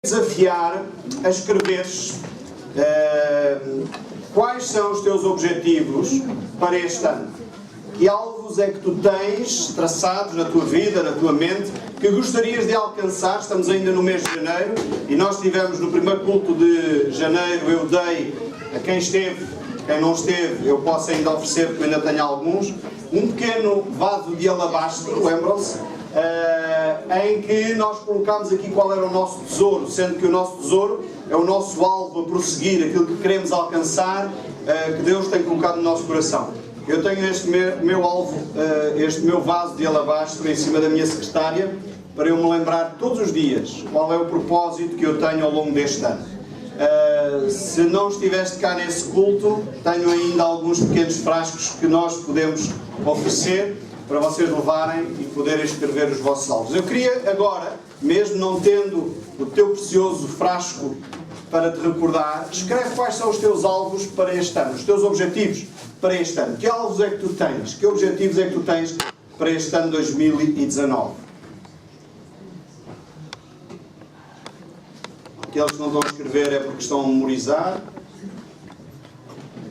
Desafiar a escreveres quais são os teus objetivos para este ano. Que alvos é que tu tens traçados na tua vida, na tua mente, que gostarias de alcançar? Estamos ainda no mês de janeiro e nós tivemos no primeiro culto de janeiro, eu dei a quem esteve, quem não esteve, eu posso ainda oferecer, porque eu ainda tenho alguns, um pequeno vaso de alabastro, lembram-se? Em que nós colocámos aqui qual era o nosso tesouro, sendo que o nosso tesouro é o nosso alvo a prosseguir, aquilo que queremos alcançar, que Deus tem colocado no nosso coração. Eu tenho este meu alvo, este meu vaso de alabastro em cima da minha secretária, para eu me lembrar todos os dias qual é o propósito que eu tenho ao longo deste ano. Se não estiveste cá nesse culto, tenho ainda alguns pequenos frascos que nós podemos oferecer para vocês levarem e poderem escrever os vossos alvos. Eu queria agora, mesmo não tendo o teu precioso frasco para te recordar, escreve quais são os teus alvos para este ano, os teus objetivos para este ano. Que alvos é que tu tens? Que objetivos é que tu tens para este ano 2019? Aqueles que não estão a escrever é porque estão a memorizar.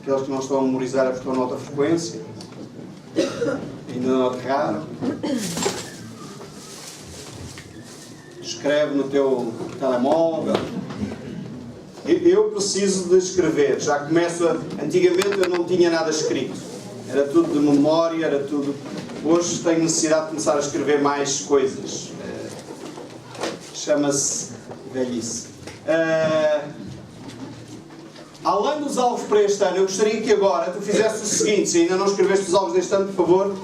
Aqueles que não estão a memorizar é porque estão a outra frequência. Ainda não aterraram. Escreve no teu telemóvel. Eu preciso de escrever. Já começo a... Antigamente eu não tinha nada escrito. Era tudo de memória, era tudo... Hoje tenho necessidade de começar a escrever mais coisas. Chama-se velhice. Além dos alvos para este ano, eu gostaria que agora tu fizesse o seguinte: se ainda não escreveste os alvos deste ano, por favor,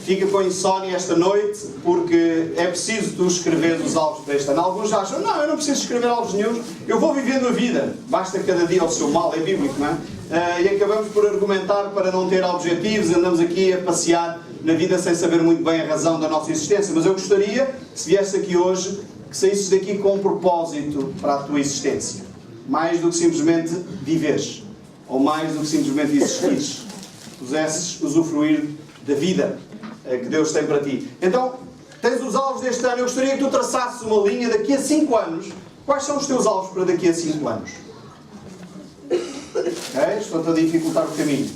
fica com insónia esta noite, porque é preciso tu escreveres os alvos para este ano. Alguns acham, não, eu não preciso escrever alvos nenhum, eu vou vivendo a vida, basta cada dia o seu mal, é bíblico, não é? E acabamos por argumentar para não ter objetivos, andamos aqui a passear na vida sem saber muito bem a razão da nossa existência. Mas eu gostaria, se viesse aqui hoje, que saísses daqui com um propósito para a tua existência. Mais do que simplesmente viveres, ou mais do que simplesmente existires, pusesses usufruir da vida que Deus tem para ti. Então, tens os alvos deste ano. Eu gostaria que tu traçasses uma linha daqui a 5 anos. Quais são os teus alvos para daqui a 5 anos? Okay? Estou-te a dificultar o caminho.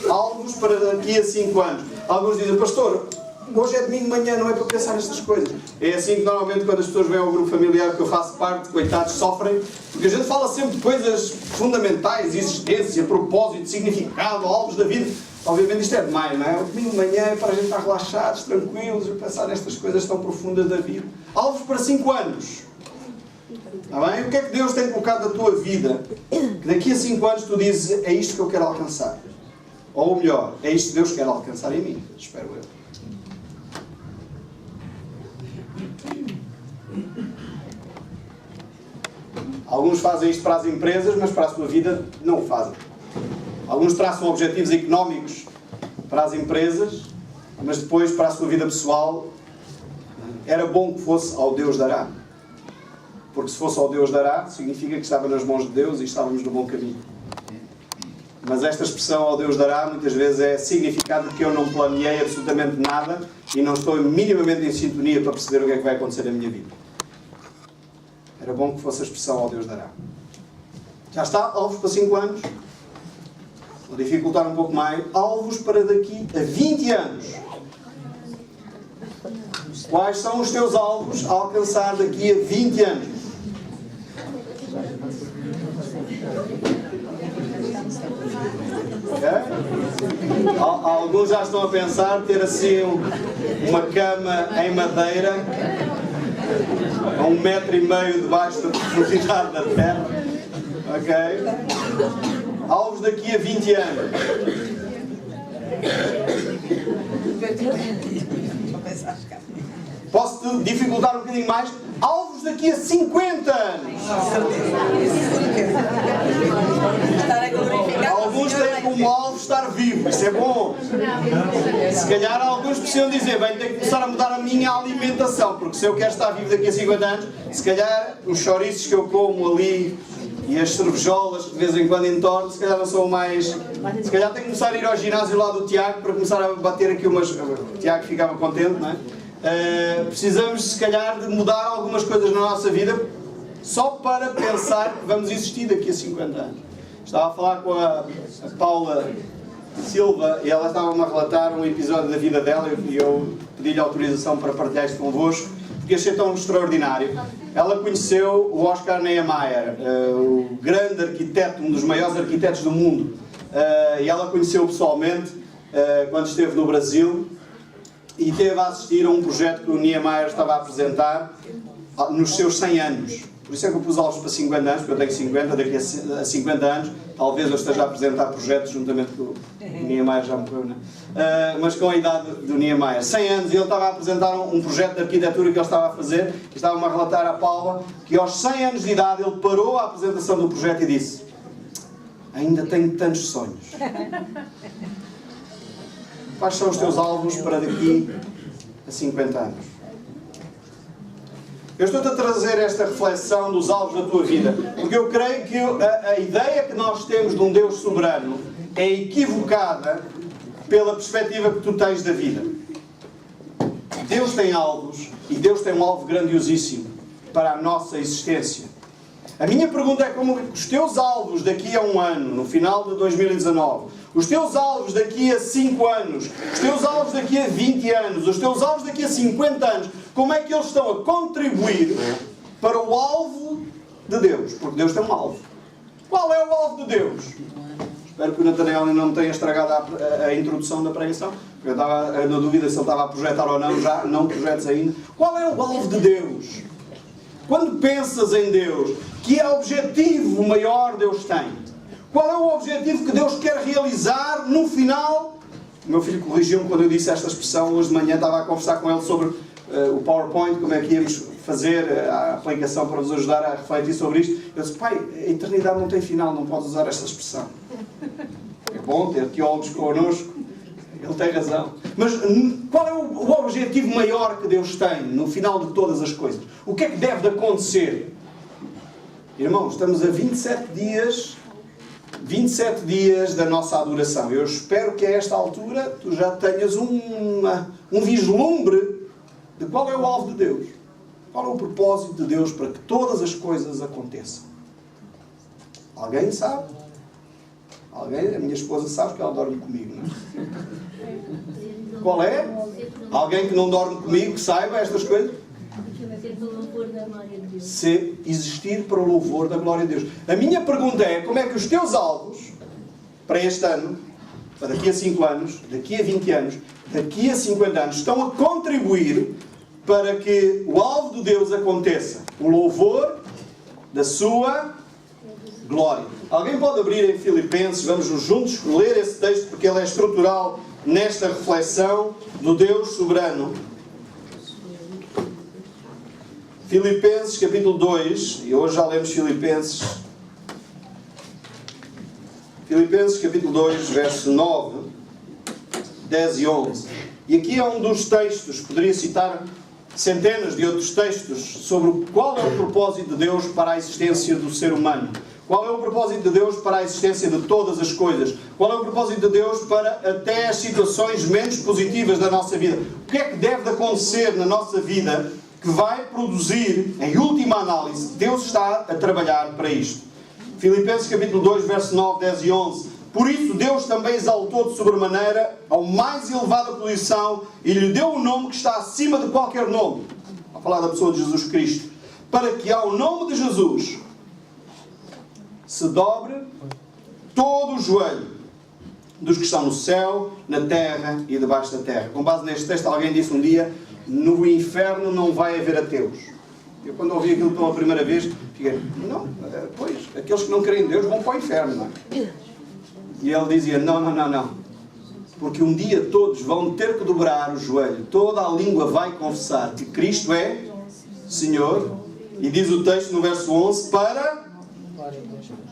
Alvos para daqui a 5 anos. Alguns dizem, pastor, hoje é domingo de manhã, não é para pensar nestas coisas. É assim que normalmente quando as pessoas vêm ao grupo familiar que eu faço parte, coitados, sofrem, porque a gente fala sempre de coisas fundamentais, existência, propósito, significado, alvos da vida. Obviamente isto é demais, não é? O domingo de manhã é para a gente estar relaxados, tranquilos, a pensar nestas coisas tão profundas da vida. Alvos para 5 anos. Está bem? O que é que Deus tem colocado na tua vida? Que daqui a 5 anos tu dizes, é isto que eu quero alcançar. Ou melhor, é isto que Deus quer alcançar em mim. Espero eu. Alguns fazem isto para as empresas, mas para a sua vida não o fazem. Alguns traçam objetivos económicos para as empresas, mas depois para a sua vida pessoal era bom que fosse ao Deus dará. Porque se fosse ao Deus dará, significa que estava nas mãos de Deus e estávamos no bom caminho. Mas esta expressão ao Deus dará muitas vezes é significado de que eu não planeei absolutamente nada e não estou minimamente em sintonia para perceber o que é que vai acontecer na minha vida. Era bom que fosse a expressão ao Deus dará. Já está? Alvos para 5 anos. Vou dificultar um pouco mais. Alvos para daqui a 20 anos. Quais são os teus alvos a alcançar daqui a 20 anos? Okay? Alguns já estão a pensar ter assim uma cama em madeira a 1,5 metro debaixo da profundidade da terra. Ok? Alvos daqui a 20 anos. Posso-te dificultar um bocadinho mais? Alvos daqui a 50 anos. Alguns têm como alvo estar vivo. Isso é bom. Se calhar alguns precisam dizer, bem, tenho que começar a mudar a minha alimentação, porque se eu quero estar vivo daqui a 50 anos, se calhar os chouriços que eu como ali e as cervejolas que de vez em quando entorno, se calhar não são mais... Se calhar tenho que começar a ir ao ginásio lá do Tiago para começar a bater aqui umas... O Tiago ficava contente, não é? Precisamos, se calhar, de mudar algumas coisas na nossa vida só para pensar que vamos existir daqui a 50 anos. Estava a falar com a Paula Silva e ela estava-me a relatar um episódio da vida dela e eu pedi-lhe autorização para partilhar isto convosco, porque achei tão extraordinário. Ela conheceu o Oscar Niemeyer, o grande arquiteto, um dos maiores arquitetos do mundo, e ela conheceu pessoalmente quando esteve no Brasil e teve a assistir a um projeto que o Niemeyer estava a apresentar nos seus 100 anos. Por isso é que eu pus alvos para 50 anos, porque eu tenho 50, daqui a 50 anos talvez eu esteja a apresentar projetos juntamente com o Niemeyer, já morreu, não é? Mas com a idade do Niemeyer. 100 anos, e ele estava a apresentar um projeto de arquitetura que ele estava a fazer, e estava-me a relatar à Paula que aos 100 anos de idade ele parou a apresentação do projeto e disse: ainda tenho tantos sonhos. Quais são os teus alvos para daqui a 50 anos? Eu estou-te a trazer esta reflexão dos alvos da tua vida, porque eu creio que a ideia que nós temos de um Deus soberano é equivocada pela perspectiva que tu tens da vida. Deus tem alvos, e Deus tem um alvo grandiosíssimo para a nossa existência. A minha pergunta é como os teus alvos daqui a um ano, no final de 2019, os teus alvos daqui a 5 anos, os teus alvos daqui a 20 anos, os teus alvos daqui a 50 anos, como é que eles estão a contribuir para o alvo de Deus? Porque Deus tem um alvo. Qual é o alvo de Deus? Espero que o Nathaniel não tenha estragado a introdução da pregação, porque eu estava na dúvida se ele estava a projetar ou não, já não projetes ainda. Qual é o alvo de Deus? Quando pensas em Deus, que objetivo maior Deus tem? Qual é o objetivo que Deus quer realizar no final? O meu filho corrigiu-me quando eu disse esta expressão. Hoje de manhã estava a conversar com ele sobre o PowerPoint, como é que íamos fazer a aplicação para nos ajudar a refletir sobre isto. Eu disse: pai, a eternidade não tem final, não podes usar esta expressão. É bom ter teólogos connosco. Ele tem razão. Mas qual é o objetivo maior que Deus tem no final de todas as coisas? O que é que deve de acontecer? Irmãos, estamos a 27 dias da nossa adoração. Eu espero que a esta altura tu já tenhas um vislumbre de qual é o alvo de Deus. Qual é o propósito de Deus para que todas as coisas aconteçam. Alguém sabe? Alguém? A minha esposa sabe que ela dorme comigo, não é? Qual é? Alguém que não dorme comigo, que saiba estas coisas? Se existir para o louvor da glória de Deus. A minha pergunta é: como é que os teus alvos para este ano, para daqui a 5 anos, daqui a 20 anos, daqui a 50 anos, estão a contribuir para que o alvo de Deus aconteça? O louvor da sua glória. Alguém pode abrir em Filipenses? Vamos juntos ler esse texto, porque ele é estrutural nesta reflexão do Deus soberano. Filipenses capítulo 2, e hoje já lemos Filipenses capítulo 2, verso 9, 10 e 11. E aqui é um dos textos, poderia citar centenas de outros textos, sobre qual é o propósito de Deus para a existência do ser humano. Qual é o propósito de Deus para a existência de todas as coisas? Qual é o propósito de Deus para até as situações menos positivas da nossa vida? O que é que deve de acontecer na nossa vida que vai produzir, em última análise, Deus está a trabalhar para isto? Filipenses capítulo 2, verso 9, 10 e 11. Por isso Deus também exaltou de sobremaneira ao mais elevada posição e lhe deu um nome que está acima de qualquer nome. A falar da pessoa de Jesus Cristo. Para que ao nome de Jesus se dobre todo o joelho dos que estão no céu, na terra e debaixo da terra. Com base neste texto, alguém disse um dia: no inferno não vai haver ateus. Eu, quando ouvi aquilo pela primeira vez, fiquei: não, pois, aqueles que não creem em Deus vão para o inferno, não é? E ele dizia: não. Porque um dia todos vão ter que dobrar o joelho, toda a língua vai confessar que Cristo é Senhor. E diz o texto no verso 11, para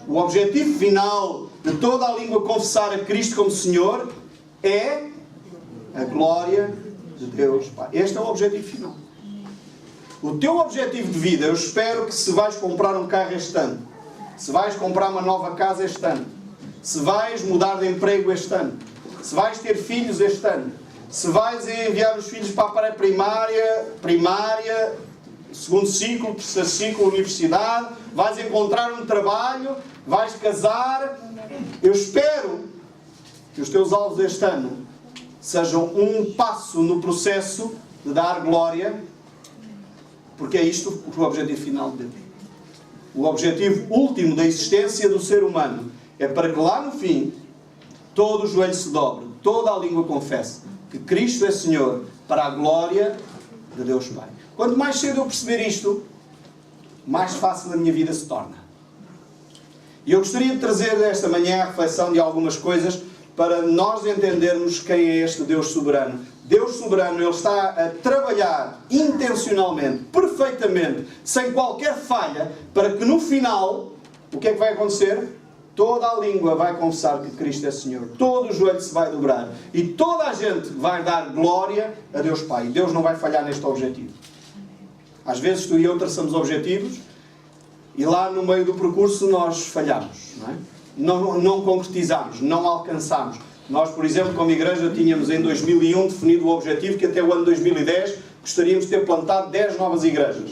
o objetivo final de toda a língua confessar a Cristo como Senhor é a glória de Deus. Este é o objetivo final. O teu objetivo de vida, eu espero que, se vais comprar um carro este ano, se vais comprar uma nova casa este ano, se vais mudar de emprego este ano, se vais ter filhos este ano, se vais enviar os filhos para a pré-primária, primária, segundo ciclo, terceiro ciclo, universidade, vais encontrar um trabalho, vais casar. Eu espero que os teus alvos este ano sejam um passo no processo de dar glória, porque é isto o objetivo final de Deus. O objetivo último da existência do ser humano é para que lá no fim todo o joelho se dobre, toda a língua confesse que Cristo é Senhor, para a glória de Deus Pai. Quanto mais cedo eu perceber isto, mais fácil a minha vida se torna. E eu gostaria de trazer esta manhã a reflexão de algumas coisas para nós entendermos quem é este Deus soberano. Deus soberano, Ele está a trabalhar intencionalmente, perfeitamente, sem qualquer falha, para que no final, o que é que vai acontecer? Toda a língua vai confessar que Cristo é Senhor. Todo o joelho se vai dobrar. E toda a gente vai dar glória a Deus Pai. Deus não vai falhar neste objetivo. Às vezes tu e eu traçamos objetivos e lá no meio do percurso nós falhamos. Não concretizamos, não alcançamos. Nós, por exemplo, como igreja, tínhamos em 2001 definido o objetivo que até o ano 2010 gostaríamos de ter plantado 10 novas igrejas.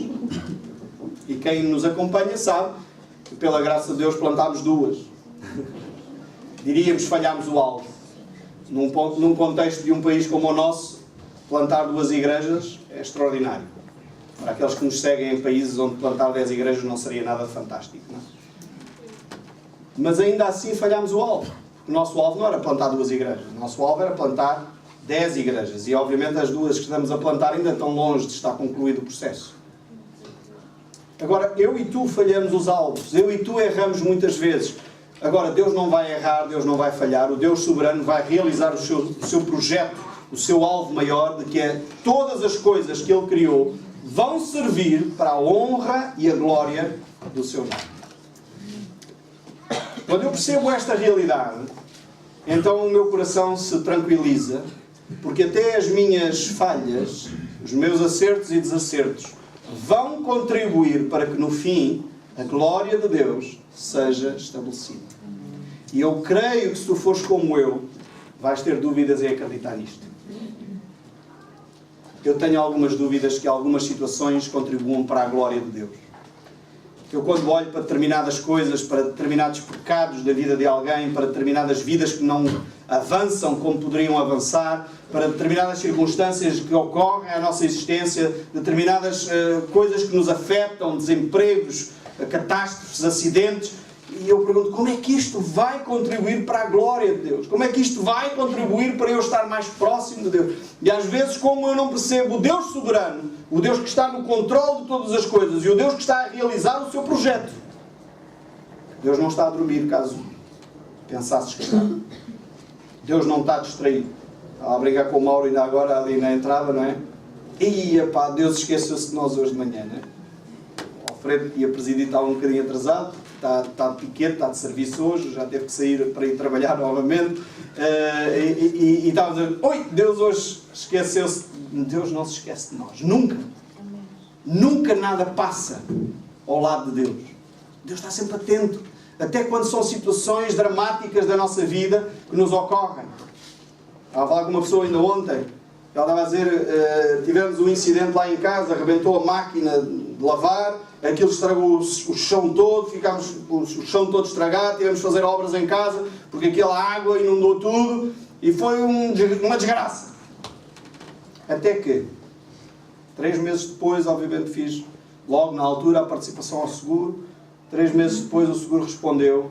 E quem nos acompanha sabe que, pela graça de Deus, plantámos 2. Diríamos que falhámos o alvo. Num contexto de um país como o nosso, plantar 2 igrejas é extraordinário. Para aqueles que nos seguem em países onde plantar 10 igrejas não seria nada fantástico, não é? Mas ainda assim falhámos o alvo. O nosso alvo não era plantar 2 igrejas. O nosso alvo era plantar 10 igrejas. E obviamente as 2 que estamos a plantar ainda estão longe de estar concluído o processo. Agora, eu e tu falhamos os alvos. Eu e tu erramos muitas vezes. Agora, Deus não vai errar, Deus não vai falhar. O Deus soberano vai realizar o seu projeto, o seu alvo maior, de que é todas as coisas que Ele criou vão servir para a honra e a glória do seu nome. Quando eu percebo esta realidade, então o meu coração se tranquiliza, porque até as minhas falhas, os meus acertos e desacertos, vão contribuir para que no fim a glória de Deus seja estabelecida. E eu creio que se tu fores como eu, vais ter dúvidas em acreditar nisto. Eu tenho algumas dúvidas que algumas situações contribuam para a glória de Deus. Eu, quando olho para determinadas coisas, para determinados pecados da vida de alguém, para determinadas vidas que não avançam como poderiam avançar, para determinadas circunstâncias que ocorrem à nossa existência, determinadas coisas que nos afetam, desempregos, catástrofes, acidentes, e eu pergunto, como é que isto vai contribuir para a glória de Deus? Como é que isto vai contribuir para eu estar mais próximo de Deus? E às vezes, como eu não percebo o Deus soberano, o Deus que está no controle de todas as coisas e o Deus que está a realizar o seu projeto, Deus não está a dormir, caso pensasses que está. Deus não está distraído. Estava a brincar com o Mauro ainda agora ali na entrada, não é? E pá, Deus esqueceu-se de nós hoje de manhã, não é? O Alfredo ia presidir, estava um bocadinho atrasado, está de piquete, está de serviço hoje, já teve que sair para ir trabalhar novamente, e estava a dizer, oi, Deus hoje esqueceu-se. Deus não se esquece de nós, nunca. Nunca nada passa ao lado de Deus. Deus está sempre atento, até quando são situações dramáticas da nossa vida que nos ocorrem. Estava a falar com uma pessoa ainda ontem, ela estava a dizer, tivemos um incidente lá em casa, arrebentou a máquina de lavar, aquilo estragou o chão todo, ficámos o chão todo estragado, tivemos de fazer obras em casa, porque aquela água inundou tudo, e foi uma desgraça. Até que, 3 meses depois, obviamente fiz logo na altura a participação ao seguro, 3 meses depois o seguro respondeu,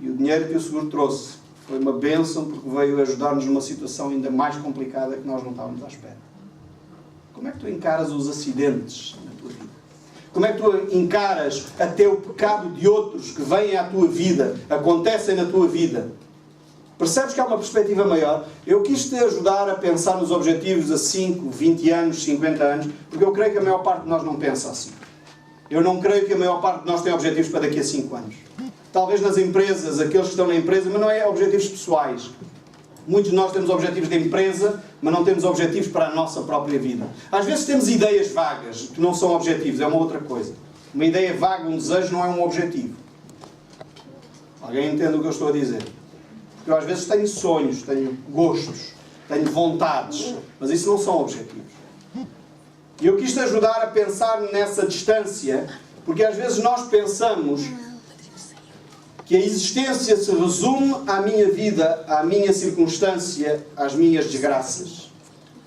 e o dinheiro que o seguro trouxe foi uma bênção, porque veio ajudar-nos numa situação ainda mais complicada que nós não estávamos à espera. Como é que tu encaras os acidentes na tua vida? Como é que tu encaras até o pecado de outros que vêm à tua vida, acontecem na tua vida? Percebes que há uma perspectiva maior? Eu quis te ajudar a pensar nos objetivos a 5, 20 anos, 50 anos, porque eu creio que a maior parte de nós não pensa assim. Eu não creio que a maior parte de nós tenha objetivos para daqui a 5 anos. Talvez nas empresas, aqueles que estão na empresa, mas não é objetivos pessoais. Muitos de nós temos objetivos de empresa, mas não temos objetivos para a nossa própria vida. Às vezes temos ideias vagas, que não são objetivos, é uma outra coisa. Uma ideia vaga, um desejo, não é um objetivo. Alguém entende o que eu estou a dizer? Porque eu às vezes tenho sonhos, tenho gostos, tenho vontades, mas isso não são objetivos. E eu quis te ajudar a pensar nessa distância, porque às vezes nós pensamos que a existência se resume à minha vida, à minha circunstância, às minhas desgraças.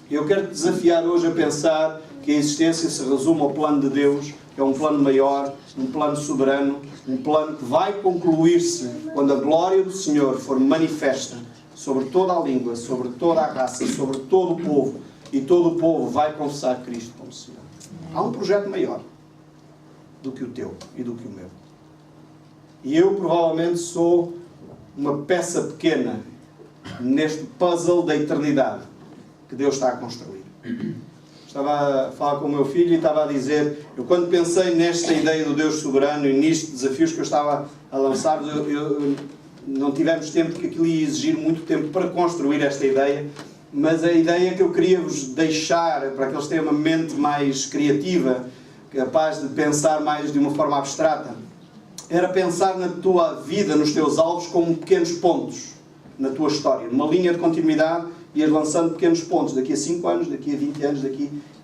Eu quero te desafiar hoje a pensar que a existência se resume ao plano de Deus, que é um plano maior, um plano soberano, um plano que vai concluir-se quando a glória do Senhor for manifesta sobre toda a língua, sobre toda a raça, sobre todo o povo, e todo o povo vai confessar Cristo como Senhor. Há um projeto maior do que o teu e do que o meu. E eu provavelmente sou uma peça pequena neste puzzle da eternidade que Deus está a construir. Estava a falar com o meu filho e estava a dizer, eu quando pensei nesta ideia do Deus soberano e nestes desafios que eu estava a lançar, não tivemos tempo, porque aquilo ia exigir muito tempo para construir esta ideia, mas a ideia que eu queria vos deixar, para que eles tenham uma mente mais criativa, capaz de pensar mais de uma forma abstrata, era pensar na tua vida, nos teus alvos, como pequenos pontos na tua história, numa linha de continuidade, ias lançando pequenos pontos, daqui a 5 anos, daqui a 20 anos,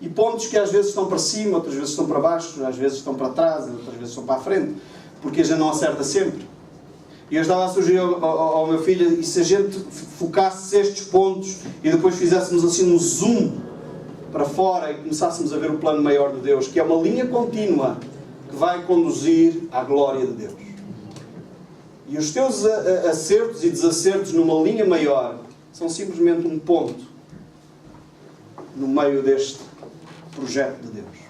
e pontos que às vezes estão para cima, outras vezes estão para baixo, às vezes estão para trás, outras vezes estão para a frente, porque a gente não acerta sempre. E eu estava a sugerir ao meu filho, e se a gente focasse estes pontos e depois fizéssemos assim um zoom para fora e começássemos a ver o plano maior de Deus, que é uma linha contínua que vai conduzir à glória de Deus. E os teus acertos e desacertos numa linha maior são simplesmente um ponto no meio deste projeto de Deus.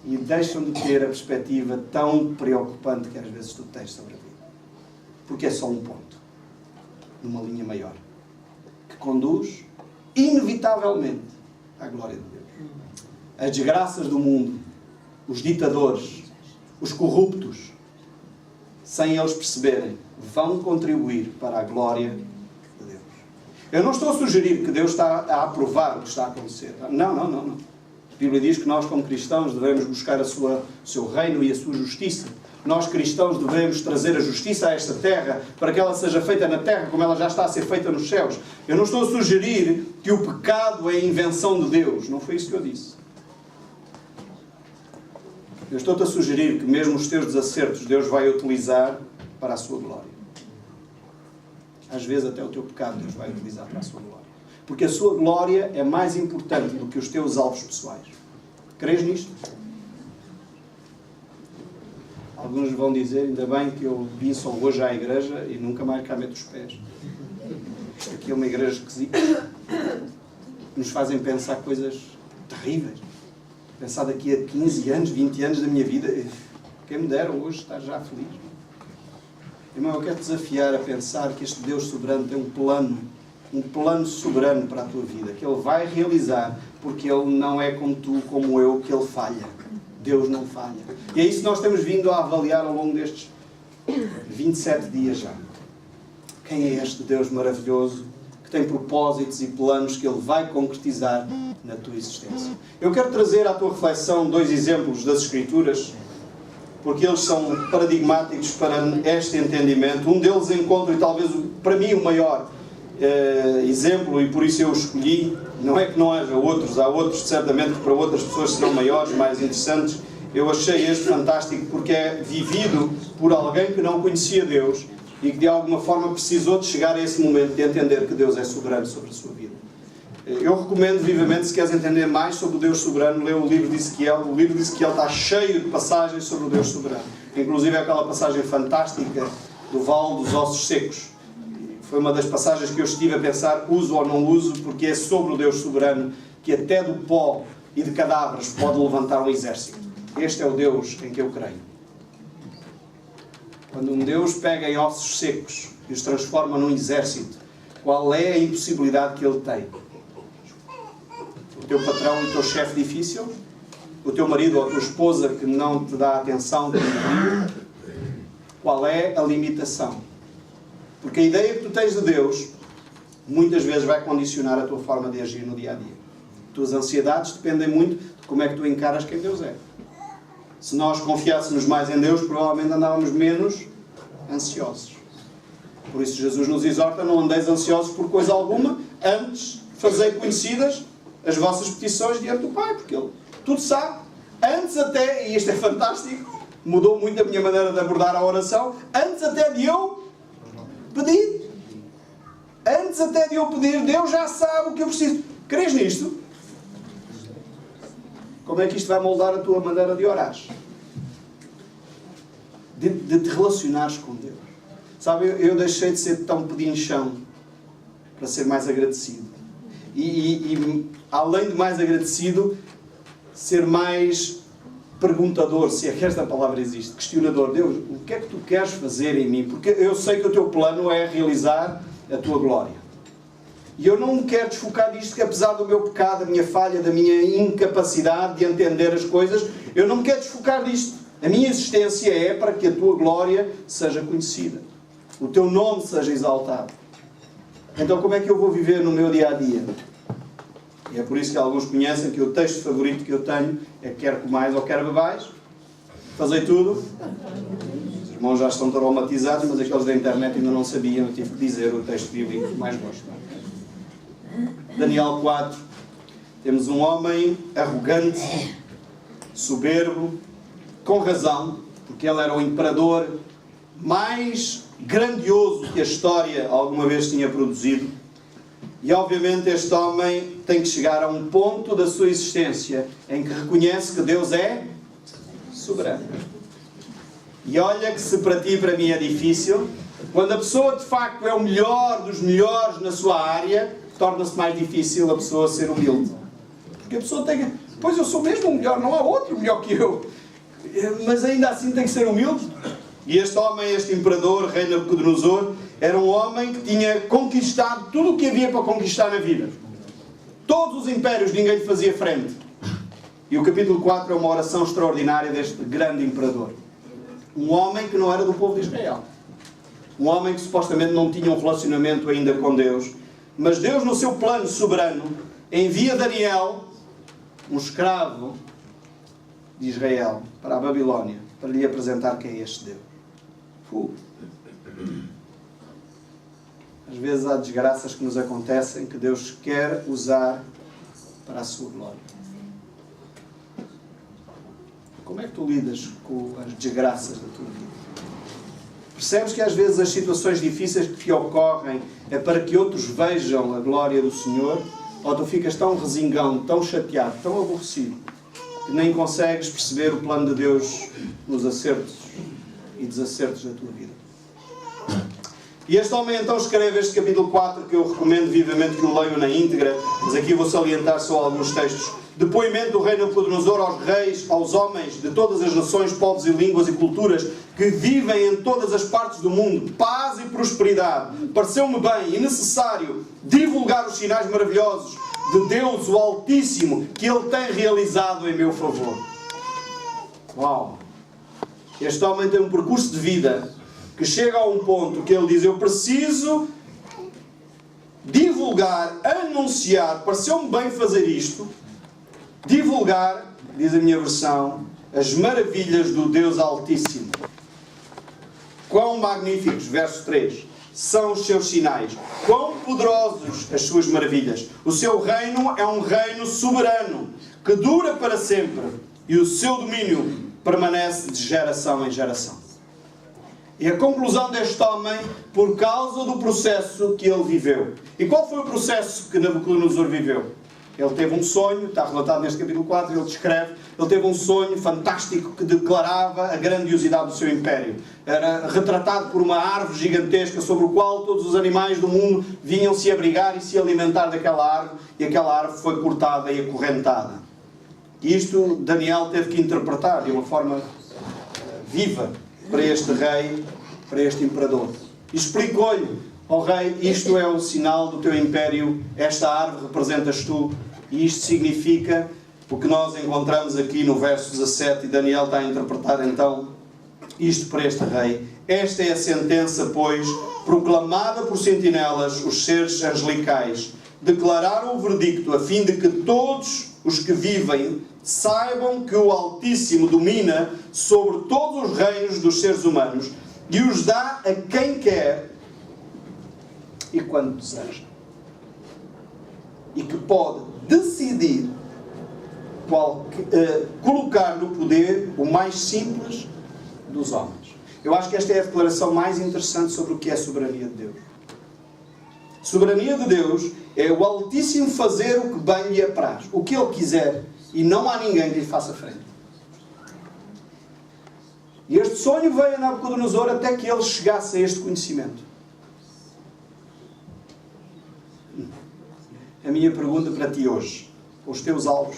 E deixam de ter a perspectiva tão preocupante que às vezes tu tens sobre a vida. Porque é só um ponto numa linha maior que conduz inevitavelmente à glória de Deus. As desgraças do mundo, os ditadores, os corruptos, sem eles perceberem, vão contribuir para a glória de Deus. Eu não estou a sugerir que Deus está a aprovar o que está a acontecer. Não. A Bíblia diz que nós, como cristãos, devemos buscar o seu reino e a sua justiça. Nós, cristãos, devemos trazer a justiça a esta terra, para que ela seja feita na terra como ela já está a ser feita nos céus. Eu não estou a sugerir que o pecado é a invenção de Deus. Não foi isso que eu disse. Eu estou-te a sugerir que mesmo os teus desacertos Deus vai utilizar para a sua glória. Às vezes até o teu pecado Deus vai utilizar para a sua glória. Porque a sua glória é mais importante do que os teus alvos pessoais. Crês nisto? Alguns vão dizer, ainda bem que eu vim só hoje à igreja e nunca mais cá meto os pés. Isto aqui é uma igreja esquisita. Nos fazem pensar coisas terríveis. Pensar daqui a 15 anos, 20 anos da minha vida, quem me dera hoje estar já feliz. Irmão, eu quero te desafiar a pensar que este Deus soberano tem um plano soberano para a tua vida, que Ele vai realizar, porque Ele não é como tu, como eu, que Ele falha. Deus não falha. E é isso que nós temos vindo a avaliar ao longo destes 27 dias já. Quem é este Deus maravilhoso, que tem propósitos e planos que Ele vai concretizar na tua existência? Eu quero trazer à tua reflexão 2 exemplos das Escrituras, porque eles são paradigmáticos para este entendimento. Um deles encontro, e talvez para mim o maior exemplo, e por isso eu o escolhi. Não é que não haja outros, há outros certamente que para outras pessoas serão maiores, mais interessantes. Eu achei este fantástico porque é vivido por alguém que não conhecia Deus e que de alguma forma precisou de chegar a esse momento de entender que Deus é soberano sobre a sua vida. Eu recomendo vivamente, se queres entender mais sobre o Deus soberano, lê o livro de Ezequiel. O livro de Ezequiel está cheio de passagens sobre o Deus soberano. Inclusive aquela passagem fantástica do Vale dos Ossos Secos. Foi uma das passagens que eu estive a pensar, uso ou não uso, porque é sobre o Deus soberano que até do pó e de cadáveres pode levantar um exército. Este é o Deus em que eu creio. Quando um Deus pega em ossos secos e os transforma num exército, qual é a impossibilidade que Ele tem? O teu patrão e o teu chefe difícil? O teu marido ou a tua esposa que não te dá atenção? Qual é a limitação? Porque a ideia que tu tens de Deus muitas vezes vai condicionar a tua forma de agir no dia a dia. As tuas ansiedades dependem muito de como é que tu encaras quem Deus é. Se nós confiássemos mais em Deus, provavelmente andávamos menos ansiosos. Por isso Jesus nos exorta: não andeis ansiosos por coisa alguma, antes fazei conhecidas as vossas petições diante do Pai, porque Ele tudo sabe. Antes até, e isto é fantástico, mudou muito a minha maneira de abordar a oração, antes até de eu pedir. Antes até de eu pedir, Deus já sabe o que eu preciso. Crês nisto? Como é que isto vai moldar a tua maneira de orar? De te relacionares com Deus. Sabe, eu deixei de ser tão pedinchão para ser mais agradecido. E além de mais agradecido, ser mais perguntador, se é que esta palavra existe, questionador. Deus, o que é que tu queres fazer em mim? Porque eu sei que o teu plano é realizar a tua glória. E eu não me quero desfocar disto, que apesar do meu pecado, da minha falha, da minha incapacidade de entender as coisas, eu não me quero desfocar disto. A minha existência é para que a tua glória seja conhecida. O teu nome seja exaltado. Então como é que eu vou viver no meu dia-a-dia? E é por isso que alguns conhecem que o texto favorito que eu tenho é quer comais ou quer bebais. Fazei tudo. Os irmãos já estão traumatizados, mas aqueles da internet ainda não sabiam. Eu tive que dizer o texto bíblico que mais gosto. Daniel 4. Temos um homem arrogante, soberbo, com razão, porque ele era o imperador mais grandioso que a história alguma vez tinha produzido. E obviamente este homem tem que chegar a um ponto da sua existência em que reconhece que Deus é soberano. E olha que se para ti e para mim é difícil, quando a pessoa de facto é o melhor dos melhores na sua área, torna-se mais difícil a pessoa ser humilde. Porque a pessoa tem que... Pois eu sou mesmo o melhor, não há outro melhor que eu. Mas ainda assim tem que ser humilde. E este homem, este imperador, rei Nabucodonosor, era um homem que tinha conquistado tudo o que havia para conquistar na vida. Todos os impérios, ninguém lhe fazia frente. E o capítulo 4 é uma oração extraordinária deste grande imperador. Um homem que não era do povo de Israel. Um homem que supostamente não tinha um relacionamento ainda com Deus. Mas Deus, no seu plano soberano, envia Daniel, um escravo de Israel, para a Babilónia, para lhe apresentar quem é este Deus. Às vezes há desgraças que nos acontecem que Deus quer usar para a sua glória. Como é que tu lidas com as desgraças da tua vida? Percebes que às vezes as situações difíceis que te ocorrem é para que outros vejam a glória do Senhor? Ou tu ficas tão resingão, tão chateado, tão aborrecido, que nem consegues perceber o plano de Deus nos acertos e desacertos da tua vida? E este homem então escreve este capítulo 4, que eu recomendo vivamente que o leiam na íntegra, mas aqui vou salientar só alguns textos. Depoimento do rei Nabucodonosor aos reis, aos homens de todas as nações, povos e línguas e culturas que vivem em todas as partes do mundo, paz e prosperidade. Pareceu-me bem e necessário divulgar os sinais maravilhosos de Deus, o Altíssimo, que Ele tem realizado em meu favor. Uau! Este homem tem um percurso de vida que chega a um ponto que ele diz: eu preciso divulgar, anunciar, pareceu-me bem fazer isto, divulgar, diz a minha versão, as maravilhas do Deus Altíssimo. Quão magníficos, verso 3, são os seus sinais, quão poderosos as suas maravilhas. O seu reino é um reino soberano, que dura para sempre, e o seu domínio permanece de geração em geração. E a conclusão deste homem, por causa do processo que ele viveu. E qual foi o processo que Nabucodonosor viveu? Ele teve um sonho, está relatado neste capítulo 4, ele descreve, ele teve um sonho fantástico que declarava a grandiosidade do seu império. Era retratado por uma árvore gigantesca sobre o qual todos os animais do mundo vinham se abrigar e se alimentar daquela árvore, e aquela árvore foi cortada e acorrentada. E isto Daniel teve que interpretar de uma forma viva para este rei, para este imperador. E explicou-lhe: ó rei, isto é o sinal do teu império, esta árvore representas tu, e isto significa o que nós encontramos aqui no verso 17, e Daniel está a interpretar então isto para este rei. Esta é a sentença, pois, proclamada por sentinelas, os seres angelicais, declararam o verdicto, a fim de que todos os que vivem saibam que o Altíssimo domina sobre todos os reinos dos seres humanos e os dá a quem quer e quando deseja. E que pode decidir colocar no poder o mais simples dos homens. Eu acho que esta é a declaração mais interessante sobre o que é a soberania de Deus. Soberania de Deus é o Altíssimo fazer o que bem lhe apraz, o que Ele quiser, e não há ninguém que lhe faça frente. E este sonho veio a Nabucodonosor até que ele chegasse a este conhecimento. A minha pergunta para ti hoje, os teus alvos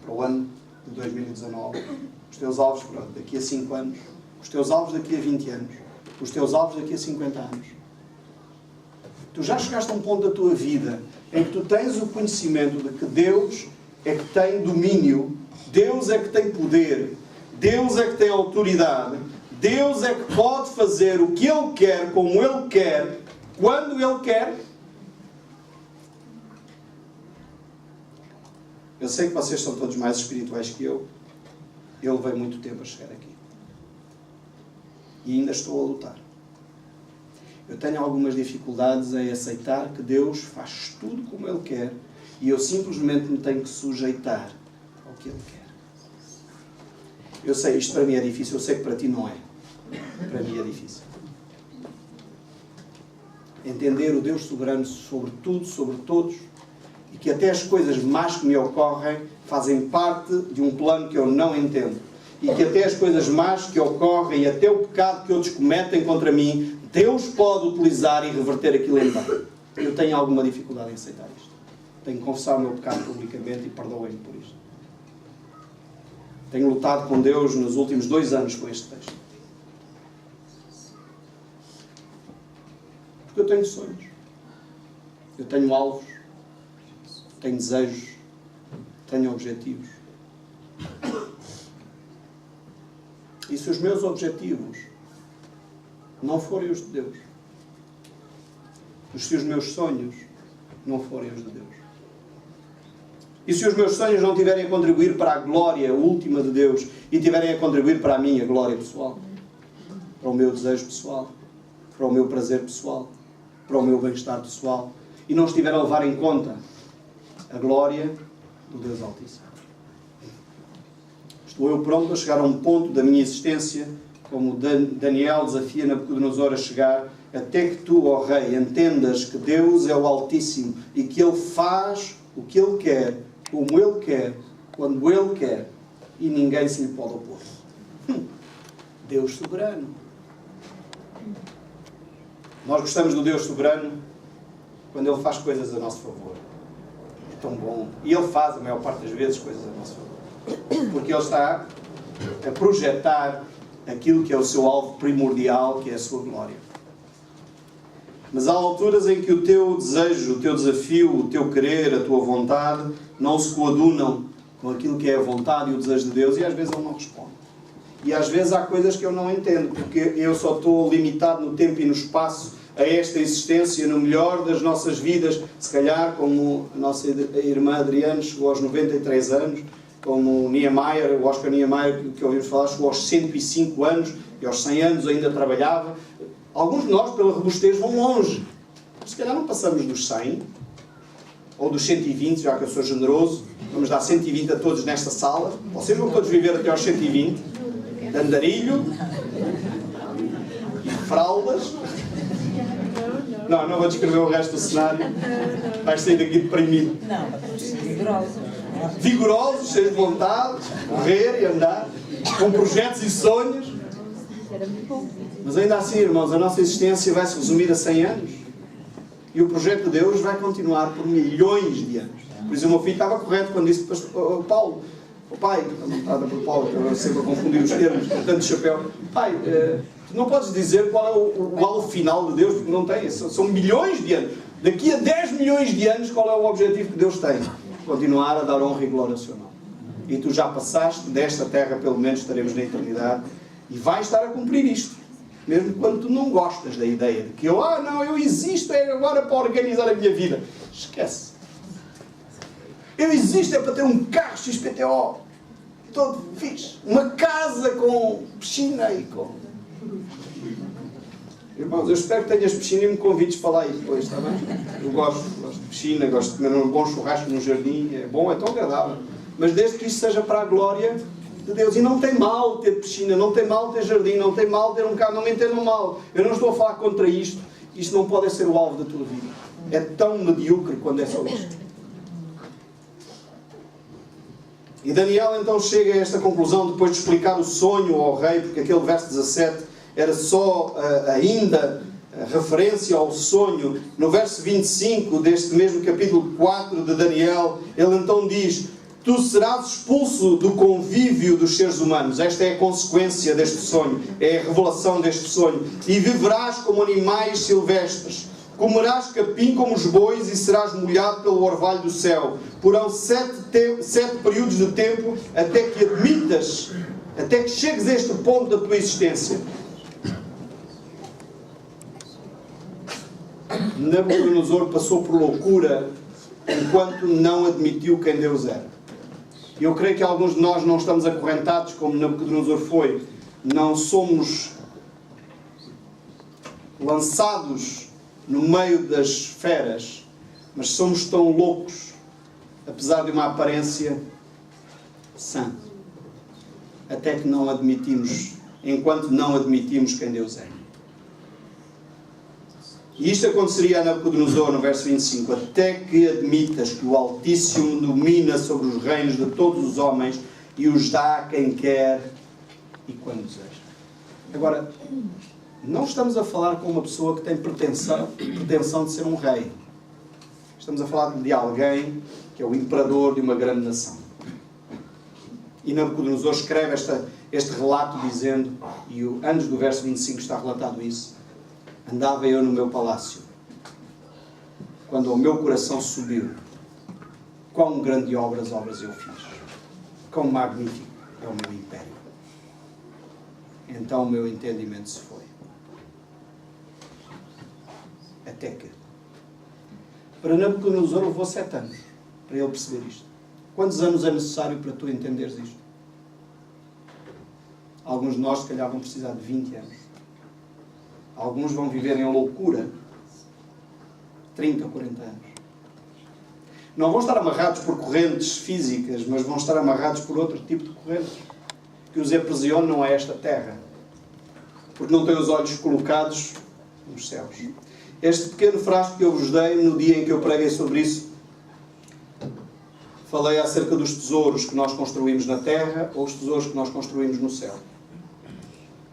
para o ano de 2019, os teus alvos para daqui a 5 anos, os teus alvos daqui a 20 anos, os teus alvos daqui a 50 anos. Tu já chegaste a um ponto da tua vida em que tu tens o conhecimento de que Deus é que tem domínio, Deus é que tem poder, Deus é que tem autoridade, Deus é que pode fazer o que Ele quer, como Ele quer, quando Ele quer. Eu sei que vocês são todos mais espirituais que eu. Eu levei muito tempo a chegar aqui. E ainda estou a lutar. Eu tenho algumas dificuldades em aceitar que Deus faz tudo como Ele quer e eu simplesmente me tenho que sujeitar ao que Ele quer. Eu sei, isto para mim é difícil, eu sei que para ti não é. Para mim é difícil. Entender o Deus soberano sobre tudo, sobre todos, e que até as coisas más que me ocorrem fazem parte de um plano que eu não entendo. E que até as coisas más que ocorrem e até o pecado que outros cometem contra mim, Deus pode utilizar e reverter aquilo em bem. Eu tenho alguma dificuldade em aceitar isto. Tenho que confessar o meu pecado publicamente e perdoem-me por isto. Tenho lutado com Deus nos últimos 2 anos com este texto. Porque eu tenho sonhos. Eu tenho alvos. Tenho desejos. Tenho objetivos. E se os meus objetivos não forem os de Deus, se os meus sonhos não forem os de Deus, e se os meus sonhos não tiverem a contribuir para a glória última de Deus e tiverem a contribuir para a minha glória pessoal, para o meu desejo pessoal, para o meu prazer pessoal, para o meu bem-estar pessoal, e não estiver a levar em conta a glória do Deus Altíssimo. Estou eu pronto a chegar a um ponto da minha existência, como Daniel desafia Nabucodonosor a chegar, até que tu, ó Rei, entendas que Deus é o Altíssimo e que Ele faz o que Ele quer, como Ele quer, quando Ele quer, e ninguém se lhe pode opor. Deus soberano. Nós gostamos do Deus soberano quando Ele faz coisas a nosso favor. É tão bom. E Ele faz, a maior parte das vezes, coisas a nosso favor. Porque Ele está a projetar aquilo que é o seu alvo primordial, que é a sua glória. Mas há alturas em que o teu desejo, o teu desafio, o teu querer, a tua vontade não se coadunam com aquilo que é a vontade e o desejo de Deus, e às vezes Ele não responde. E às vezes há coisas que eu não entendo, porque eu só estou limitado no tempo e no espaço a esta existência, no melhor das nossas vidas. Se calhar, como a nossa irmã Adriana chegou aos 93 anos, como o Niemeyer, o Oscar Niemeyer, que ouvimos falar, chegou aos 105 anos e aos 100 anos ainda trabalhava. Alguns de nós, pela robustez, vão longe. Se calhar não passamos dos 100 ou dos 120, já que eu sou generoso. Vamos dar 120 a todos nesta sala. Vocês vão todos viver até aos 120. De andarilho e fraldas. Não vou descrever o resto do cenário. Vais sair daqui deprimido. Não, vigorosos. Vigorosos, cheios de vontade, correr e andar, com projetos e sonhos. Mas ainda assim, irmãos, a nossa existência vai se resumir a 100 anos. E o projeto de Deus vai continuar por milhões de anos. Por isso o meu filho estava correto quando disse para o Paulo, o pai, montada por Paulo, que eu sempre a confundir os termos, com tanto chapéu, pai, tu não podes dizer qual é o alvo final de Deus, porque não tem, são milhões de anos. Daqui a 10 milhões de anos, qual é o objetivo que Deus tem? Continuar a dar honra e glória ao seu nome. E tu já passaste desta terra, pelo menos estaremos na eternidade, e vais estar a cumprir isto. Mesmo quando tu não gostas da ideia de que eu existo agora para organizar a minha vida. Esquece. Eu existo é para ter um carro XPTO todo fixe. Uma casa com piscina e com... Irmãos, eu espero que tenhas piscina e me convides para lá aí depois, está bem? Eu gosto de piscina, gosto de comer um bom churrasco no jardim. É bom, é tão agradável. mas desde que isto seja para a glória de Deus. E não tem mal ter piscina, não tem mal ter jardim, não tem mal ter um carro, não me entendam mal. Eu não estou a falar contra isto. Isto não pode ser o alvo da tua vida. É tão medíocre quando é só isto. E Daniel então chega a esta conclusão depois de explicar o sonho ao rei, porque aquele verso 17 era só ainda referência ao sonho. No verso 25 deste mesmo capítulo 4 de Daniel, ele então diz: tu serás expulso do convívio dos seres humanos. Esta é a consequência deste sonho, é a revelação deste sonho. E viverás como animais silvestres. Comerás capim como os bois e serás molhado pelo orvalho do céu. Porão 7 períodos de tempo até que admitas, até que chegues a este ponto da tua existência. Nabucodonosor passou por loucura enquanto não admitiu quem Deus era. Eu creio que alguns de nós não estamos acorrentados como Nabucodonosor foi. Não somos lançados no meio das feras, mas somos tão loucos, apesar de uma aparência sã, até que não admitimos, enquanto não admitimos quem Deus é. E isto aconteceria a Nabucodonosor no verso 25: até que admitas que o Altíssimo domina sobre os reinos de todos os homens e os dá a quem quer e quando deseja. Agora, não estamos a falar com uma pessoa que tem pretensão de ser um rei. Estamos a falar de alguém que é o imperador de uma grande nação. E Nabucodonosor escreve este relato dizendo, e antes do verso 25 está relatado isso: andava eu no meu palácio, quando o meu coração subiu. Quão grandes obras eu fiz. Quão magnífico é o meu império. Então o meu entendimento se foi. Até que, para Nabucodonosor levou 7 anos para ele perceber isto. Quantos anos é necessário para tu entenderes isto? Alguns de nós, se calhar, vão precisar de 20 anos. Alguns vão viver em loucura 30 ou 40 anos. Não vão estar amarrados por correntes físicas, mas vão estar amarrados por outro tipo de correntes que os aprisionam a esta terra, porque não têm os olhos colocados nos céus. Este pequeno frasco que eu vos dei, no dia em que eu preguei sobre isso, falei acerca dos tesouros que nós construímos na terra ou os tesouros que nós construímos no céu.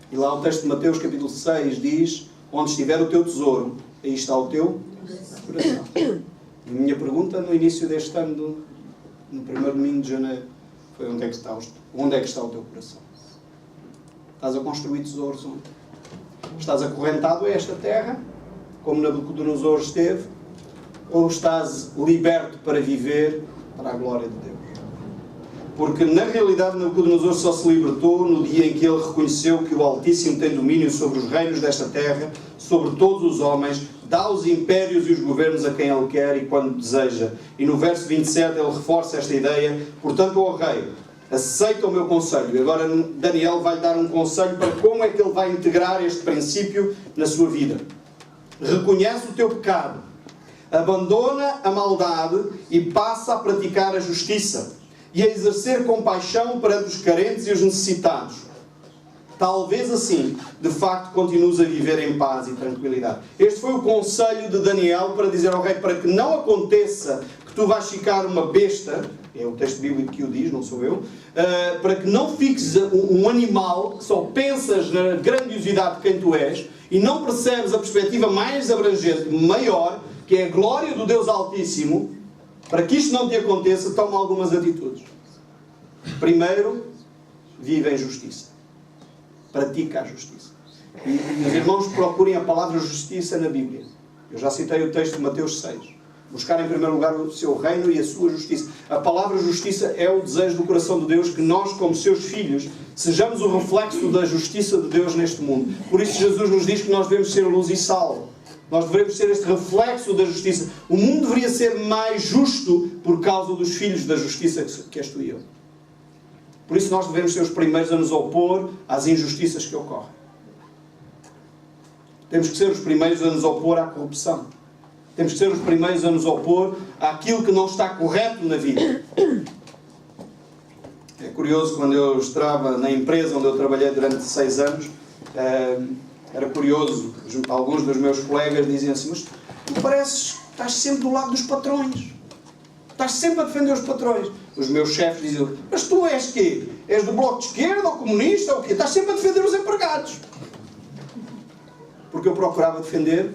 E lá o texto de Mateus capítulo 6 diz: onde estiver o teu tesouro, aí está o teu coração. E a minha pergunta no início deste ano, no primeiro domingo de janeiro, foi: onde é que está o teu coração? Estás a construir tesouros onde? Estás acorrentado a esta terra, como Nabucodonosor esteve, ou estás liberto para viver para a glória de Deus? Porque na realidade Nabucodonosor só se libertou no dia em que ele reconheceu que o Altíssimo tem domínio sobre os reinos desta terra, sobre todos os homens, dá os impérios e os governos a quem ele quer e quando deseja. E no verso 27 ele reforça esta ideia: portanto, ó rei, aceita o meu conselho. E agora Daniel vai-lhe dar um conselho para como é que ele vai integrar este princípio na sua vida. Reconhece o teu pecado, abandona a maldade e passa a praticar a justiça e a exercer compaixão perante os carentes e os necessitados. Talvez assim, de facto, continues a viver em paz e tranquilidade. Este foi o conselho de Daniel para dizer ao rei, para que não aconteça que tu vais ficar uma besta, é o texto bíblico que o diz, não sou eu, para que não fiques um animal que só pensas na grandiosidade de quem tu és e não percebes a perspectiva mais abrangente, maior, que é a glória do Deus Altíssimo. Para que isto não te aconteça, toma algumas atitudes. Primeiro, vive em justiça. Pratica a justiça. E os irmãos procurem a palavra justiça na Bíblia. Eu já citei o texto de Mateus 6. Buscar em primeiro lugar o seu reino e a sua justiça. A palavra justiça é o desejo do coração de Deus, que nós, como seus filhos, sejamos o reflexo da justiça de Deus neste mundo. Por isso Jesus nos diz que nós devemos ser luz e sal. Nós devemos ser este reflexo da justiça. O mundo deveria ser mais justo por causa dos filhos da justiça que és tu e eu. Por isso nós devemos ser os primeiros a nos opor às injustiças que ocorrem. Temos que ser os primeiros a nos opor à corrupção. Temos que ser os primeiros a nos opor àquilo que não está correto na vida. curioso, quando eu estava na empresa onde eu trabalhei durante 6 anos, era curioso, alguns dos meus colegas diziam assim: mas tu pareces que estás sempre do lado dos patrões. Estás sempre a defender os patrões. Os meus chefes diziam: mas tu és quê? És do bloco de esquerda ou comunista ou quê? Estás sempre a defender os empregados. Porque eu procurava defender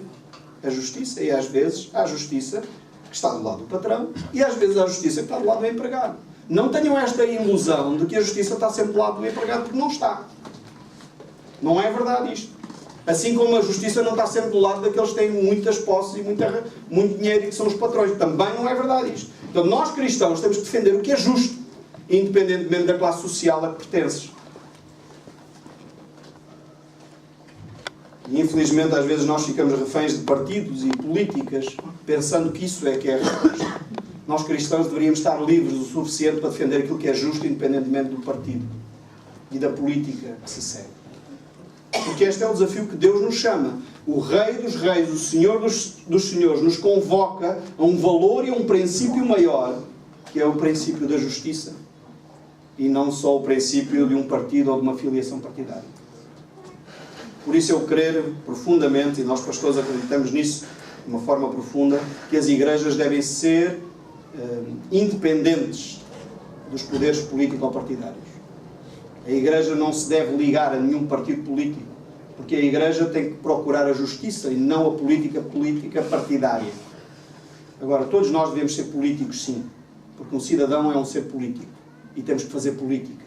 a justiça, e às vezes há a justiça que está do lado do patrão e às vezes há a justiça que está do lado do empregado. Não tenham esta ilusão de que a justiça está sempre do lado do empregado, porque não está. Não é verdade isto. Assim como a justiça não está sempre do lado daqueles que têm muitas posses e muito dinheiro e que são os patrões. Também não é verdade isto. Então nós cristãos temos que defender o que é justo, independentemente da classe social a que pertences. E infelizmente às vezes nós ficamos reféns de partidos e políticas, pensando que isso é que é a resposta. Nós cristãos deveríamos estar livres o suficiente para defender aquilo que é justo, independentemente do partido e da política que se segue. Porque este é o desafio que Deus nos chama. O Rei dos Reis, o Senhor dos Senhores, nos convoca a um valor e a um princípio maior, que é o princípio da justiça, e não só o princípio de um partido ou de uma filiação partidária. Por isso eu creio profundamente, e nós pastores acreditamos nisso de uma forma profunda, que as igrejas devem ser independentes dos poderes político-partidários. A igreja não se deve ligar a nenhum partido político, porque a igreja tem que procurar a justiça e não a política partidária. Agora, todos nós devemos ser políticos, sim, porque um cidadão é um ser político e temos que fazer política,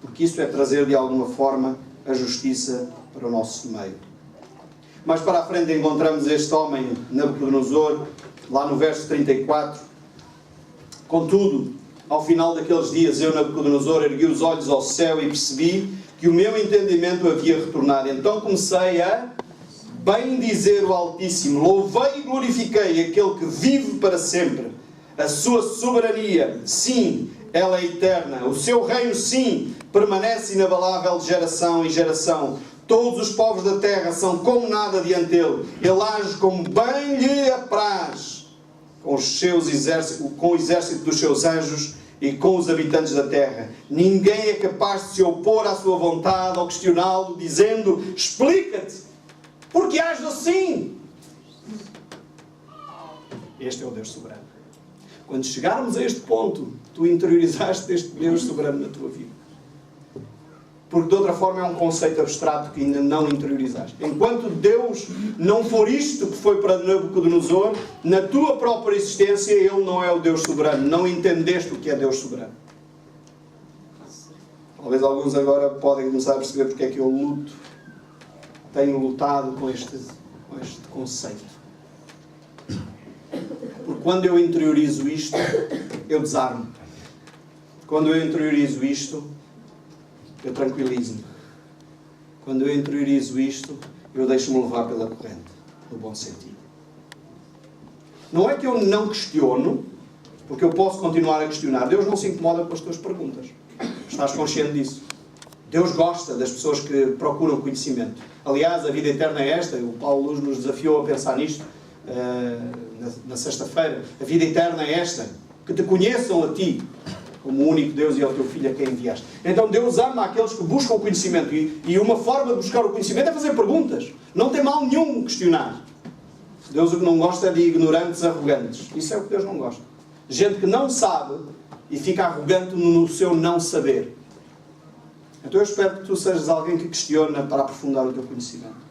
porque isso é trazer de alguma forma a justiça para o nosso meio. Mais para a frente encontramos este homem, Nabucodonosor, lá no verso 34. Contudo, ao final daqueles dias, eu, Nabucodonosor, ergui os olhos ao céu e percebi que o meu entendimento havia retornado. Então comecei a bendizer o Altíssimo. Louvei e glorifiquei aquele que vive para sempre. A sua soberania, sim, ela é eterna. O seu reino, sim, permanece inabalável de geração em geração. Todos os povos da terra são como nada diante dele. Ele age como bem lhe apraz, com o exército dos seus anjos e com os habitantes da terra. Ninguém é capaz de se opor à sua vontade ou questioná-lo, dizendo: explica-te, porque ages assim? Este é o Deus soberano. Quando chegarmos a este ponto, tu interiorizaste este Deus soberano na tua vida. Porque de outra forma é um conceito abstrato que ainda não interiorizaste. Enquanto Deus não for isto que foi para Nabucodonosor, na tua própria existência Ele não é o Deus soberano. Não entendeste o que é Deus soberano. Talvez alguns agora podem começar a perceber porque é que eu tenho lutado com este conceito. Porque quando eu interiorizo isto, eu desarmo. Quando eu interiorizo isto, eu tranquilizo-me. Quando eu interiorizo isto, eu deixo-me levar pela corrente, no bom sentido. Não é que eu não questiono, porque eu posso continuar a questionar. Deus não se incomoda com as tuas perguntas. Estás consciente disso? Deus gosta das pessoas que procuram conhecimento. Aliás, a vida eterna é esta. O Paulo Luz nos desafiou a pensar nisto na sexta-feira. A vida eterna é esta. Que te conheçam a ti, como o único Deus, e ao teu Filho a quem enviaste. Então Deus ama aqueles que buscam o conhecimento. E uma forma de buscar o conhecimento é fazer perguntas. Não tem mal nenhum questionar. Deus o que não gosta é de ignorantes arrogantes. Isso é o que Deus não gosta. Gente que não sabe e fica arrogante no seu não saber. Então eu espero que tu sejas alguém que questiona para aprofundar o teu conhecimento.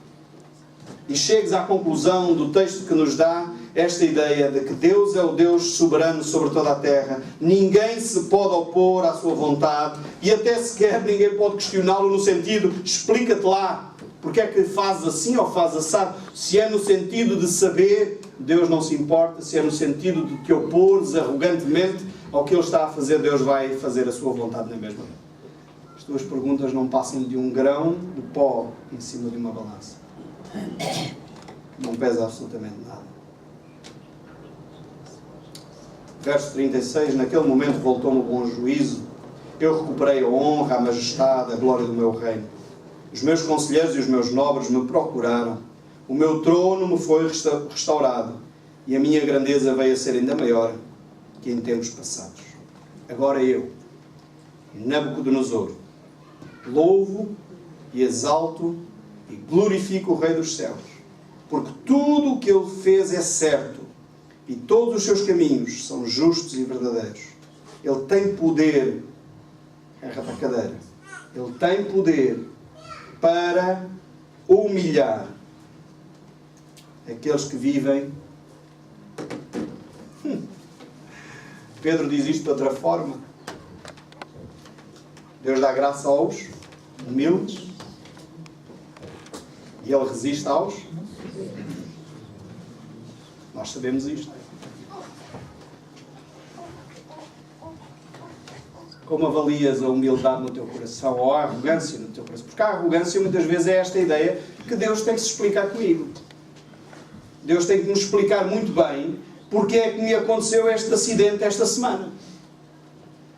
E chegues à conclusão do texto que nos dá esta ideia de que Deus é o Deus soberano sobre toda a terra. Ninguém se pode opor à sua vontade e até sequer ninguém pode questioná-lo no sentido: explica-te lá, porque é que fazes assim ou fazes assado. Se é no sentido de saber, Deus não se importa. Se é no sentido de te opores arrogantemente ao que Ele está a fazer, Deus vai fazer a sua vontade na mesma. As tuas perguntas não passam de um grão de pó em cima de uma balança. Não pesa absolutamente nada. Verso 36. Naquele momento voltou-me o bom juízo. Eu recuperei a honra, a majestade, a glória do meu reino. Os meus conselheiros e os meus nobres me procuraram. O meu trono me foi restaurado. E a minha grandeza veio a ser ainda maior que em tempos passados. Agora eu, Nabucodonosor. Louvo e exalto e glorifico o Rei dos céus, porque tudo o que ele fez é certo e todos os seus caminhos são justos e verdadeiros. Ele tem poder, agarra para a cadeira, ele tem poder para humilhar aqueles que vivem. Pedro diz isto de outra forma. Deus dá graça aos humildes e Ele resiste aos. Nós sabemos isto. Como avalias a humildade no teu coração ou a arrogância no teu coração? Porque a arrogância muitas vezes é esta ideia que Deus tem que se explicar comigo. Deus tem que nos explicar muito bem porque é que me aconteceu este acidente esta semana.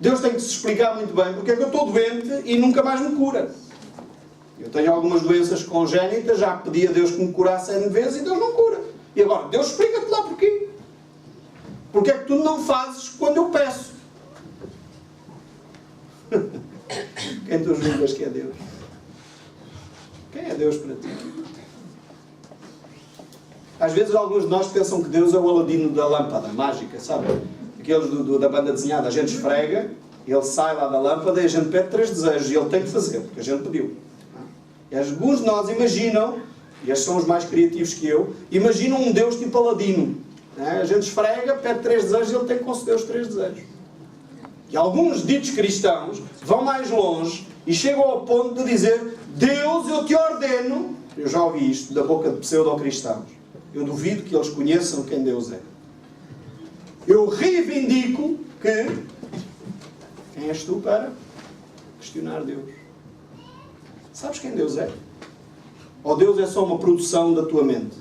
Deus tem que se explicar muito bem porque é que eu estou doente e nunca mais me cura. Eu tenho algumas doenças congénitas, já pedi a Deus que me curasse N vezes e Deus não cura. E agora, Deus explica-te lá porquê. Porque é que tu não fazes quando eu peço? Quem tu julgas que é Deus? Quem é Deus para ti? Às vezes alguns de nós pensam que Deus é o Aladino da lâmpada mágica, sabe? Aqueles da banda desenhada, a gente esfrega, ele sai lá da lâmpada e a gente pede 3 desejos e ele tem que fazer, porque a gente pediu. E alguns de nós imaginam, e estes são os mais criativos que eu, imaginam um Deus tipo Aladino. A gente esfrega, pede 3 desejos e ele tem que conceder os 3 desejos. E alguns ditos cristãos vão mais longe e chegam ao ponto de dizer: Deus, eu te ordeno. Eu já ouvi isto da boca de pseudo-cristãos. Eu duvido que eles conheçam quem Deus é. Eu reivindico que... Quem és tu para questionar Deus? Sabes quem Deus é? Ou Deus é só uma produção da tua mente?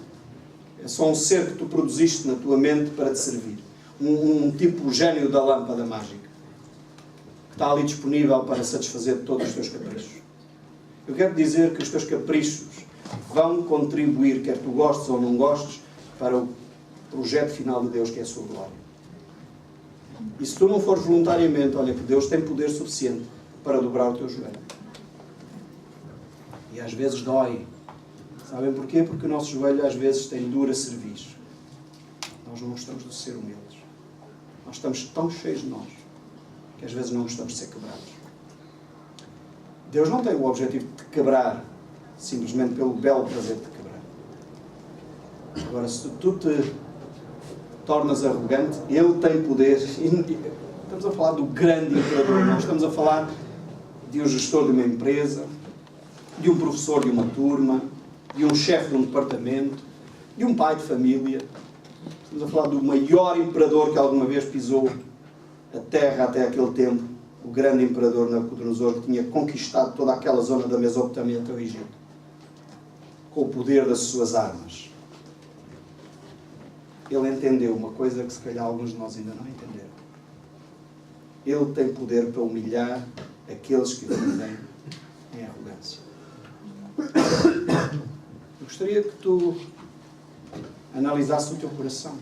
É só um ser que tu produziste na tua mente para te servir. Um tipo gênio da lâmpada mágica. Que está ali disponível para satisfazer todos os teus caprichos. Eu quero dizer que os teus caprichos vão contribuir, quer tu gostes ou não gostes, para o projeto final de Deus, que é a sua glória. E se tu não fores voluntariamente, olha que Deus tem poder suficiente para dobrar o teu joelho. E às vezes dói. Sabem porquê? Porque o nosso joelho às vezes tem dura cerviz. Nós não gostamos de ser humildes. Nós estamos tão cheios de nós que às vezes não gostamos de ser quebrados. Deus não tem o objetivo de te quebrar simplesmente pelo belo prazer de te quebrar. Agora, se tu te tornas arrogante, Ele tem poder. Estamos a falar do grande imperador, não estamos a falar de um gestor de uma empresa, de um professor de uma turma, de um chefe de um departamento, de um pai de família. Estamos a falar do maior imperador que alguma vez pisou a terra até aquele tempo, o grande imperador Nabucodonosor, que tinha conquistado toda aquela zona da Mesopotâmia até o Egito, com o poder das suas armas. Ele entendeu uma coisa que se calhar alguns de nós ainda não entenderam. Ele tem poder para humilhar aqueles que vivem em arrogância. Eu gostaria que tu analisasses o teu coração.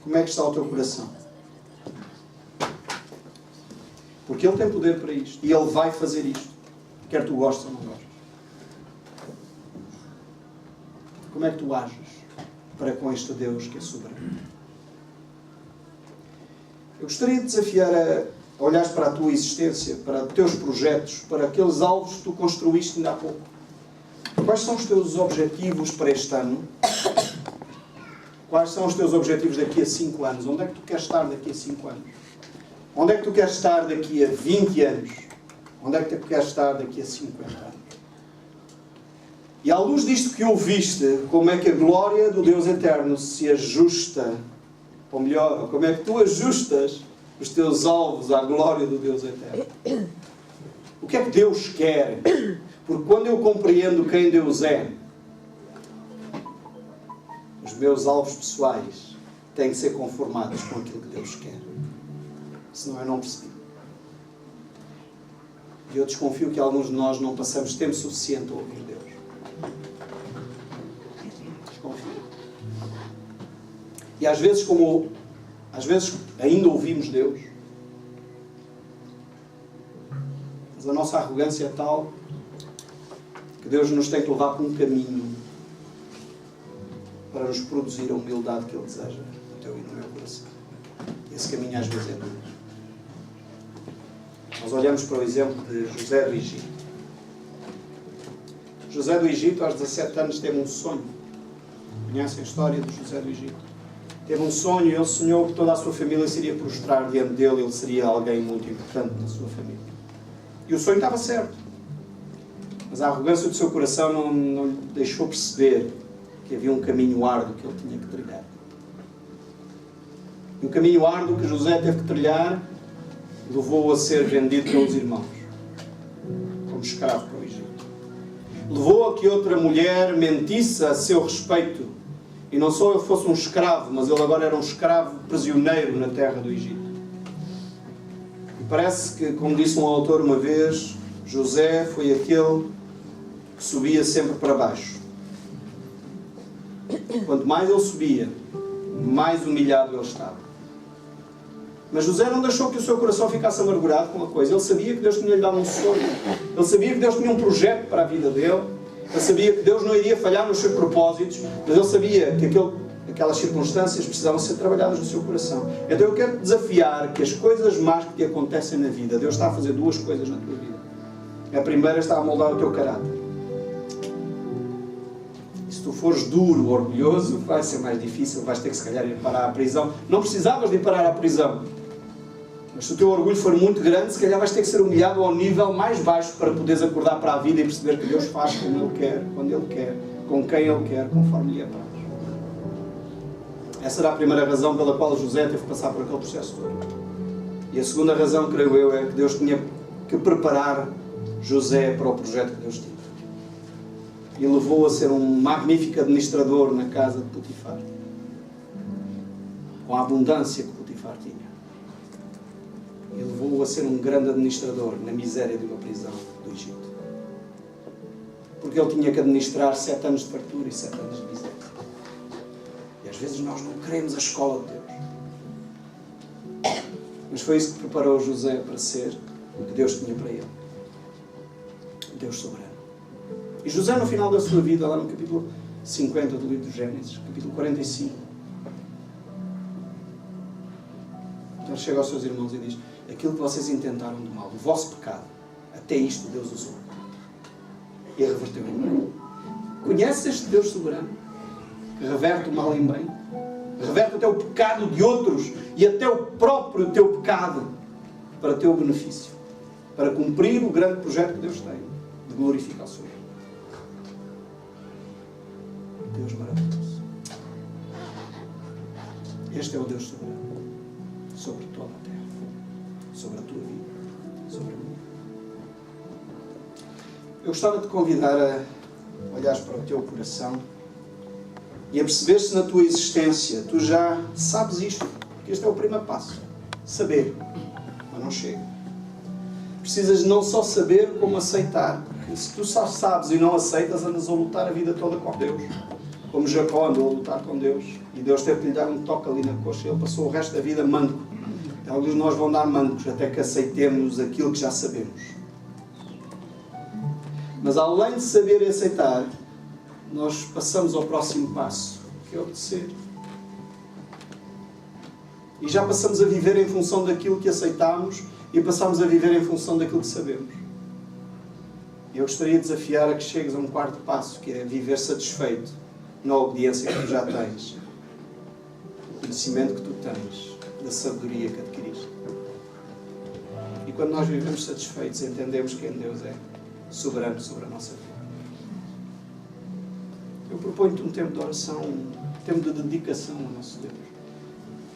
Como é que está o teu coração? Porque Ele tem poder para isto. E Ele vai fazer isto. Quer tu gostes ou não gostes. Como é que tu ages para com este Deus que é soberano? Eu gostaria de desafiar a olhares para a tua existência, para os teus projetos, para aqueles alvos que tu construíste ainda há pouco. Quais são os teus objetivos para este ano? Quais são os teus objetivos daqui a 5 anos? Onde é que tu queres estar daqui a 5 anos? Onde é que tu queres estar daqui a 20 anos? Onde é que tu queres estar daqui a 50 anos? E à luz disto que ouviste, como é que a glória do Deus eterno se ajusta, ou melhor, como é que tu ajustas os teus alvos à glória do Deus eterno? O que é que Deus quer? Porque quando eu compreendo quem Deus é, os meus alvos pessoais têm que ser conformados com aquilo que Deus quer. Senão eu não percebi. E eu desconfio que alguns de nós não passamos tempo suficiente a ouvir Deus. Desconfio. E às vezes ainda ouvimos Deus, Mas a nossa arrogância é tal que Deus nos tem que levar para um caminho para nos produzir a humildade que Ele deseja no teu e no meu coração. Esse caminho às vezes é duro. Nós olhamos para o exemplo de José do Egito. José do Egito, aos 17 anos, teve um sonho. Conhecem a história de José do Egito? Teve um sonho e ele sonhou que toda a sua família se iria prostrar diante dele. Ele seria alguém muito importante na sua família. E o sonho estava certo. Mas a arrogância do seu coração não lhe deixou perceber que havia um caminho árduo que ele tinha que trilhar. E o caminho árduo que José teve que trilhar levou-o a ser vendido pelos irmãos, como escravo para o Egito. Levou a que outra mulher mentisse a seu respeito. E não só ele fosse um escravo, mas ele agora era um escravo prisioneiro na terra do Egito. E parece que, como disse um autor uma vez, José foi aquele que subia sempre para baixo. Quanto mais ele subia, mais humilhado ele estava. Mas José não deixou que o seu coração ficasse amargurado com a coisa. Ele sabia que Deus tinha-lhe dado um sonho. Ele sabia que Deus tinha um projeto para a vida dele. Ele sabia que Deus não iria falhar nos seus propósitos. Mas ele sabia que aquelas circunstâncias precisavam ser trabalhadas no seu coração. Então eu quero te desafiar que as coisas más que te acontecem na vida, Deus está a fazer duas coisas na tua vida. A primeira está a moldar o teu caráter. Se tu fores duro, orgulhoso, vai ser mais difícil. Vais ter que, se calhar, ir parar à prisão. Não precisavas de ir parar à prisão. Mas se o teu orgulho for muito grande, se calhar vais ter que ser humilhado ao nível mais baixo para poderes acordar para a vida e perceber que Deus faz como Ele quer, quando Ele quer, com quem Ele quer, conforme lhe apraz. Essa era a primeira razão pela qual José teve que passar por aquele processo todo. E a segunda razão, creio eu, é que Deus tinha que preparar José para o projeto que Deus tinha. E levou a ser um magnífico administrador na casa de Potifar, com a abundância que Potifar tinha. E levou-o a ser um grande administrador na miséria de uma prisão do Egito. Porque ele tinha que administrar 7 anos de fartura e 7 anos de miséria. E às vezes nós não queremos a escola de Deus. Mas foi isso que preparou José para ser o que Deus tinha para ele. Deus soberano. E José, no final da sua vida, lá no capítulo 50 do livro de Gênesis, capítulo 45, ele chega aos seus irmãos e diz: aquilo que vocês intentaram de mal, o vosso pecado, até isto Deus usou. E a reverteu em bem. Conheces este Deus soberano? Que reverte o mal em bem? Reverte até o pecado de outros e até o próprio teu pecado para teu benefício. Para cumprir o grande projeto que Deus tem de glorificar o seu nome. Deus maravilhoso. Este é o Deus soberano sobre toda a terra, sobre a tua vida, sobre a minha. Eu gostava de te convidar a olhares para o teu coração e a perceber se na tua existência tu já sabes isto, porque este é o primeiro passo. Saber, mas não chega. Precisas não só saber, como aceitar. Porque se tu só sabes e não aceitas, andas a lutar a vida toda com Deus. Como Jacó andou a lutar com Deus. E Deus teve que lhe dar um toque ali na coxa. Ele passou o resto da vida manco. E alguns de nós vão dar mancos até que aceitemos aquilo que já sabemos. Mas além de saber e aceitar, nós passamos ao próximo passo, que é obedecer. E já passamos a viver em função daquilo que aceitamos e passamos a viver em função daquilo que sabemos. E eu gostaria de desafiar a que chegues a um quarto passo, que é viver satisfeito na obediência que tu já tens, o conhecimento que tu tens, da sabedoria que adquiriste. E quando nós vivemos satisfeitos, entendemos quem Deus é, soberano sobre a nossa vida. Eu proponho-te um tempo de oração, um tempo de dedicação ao nosso Deus.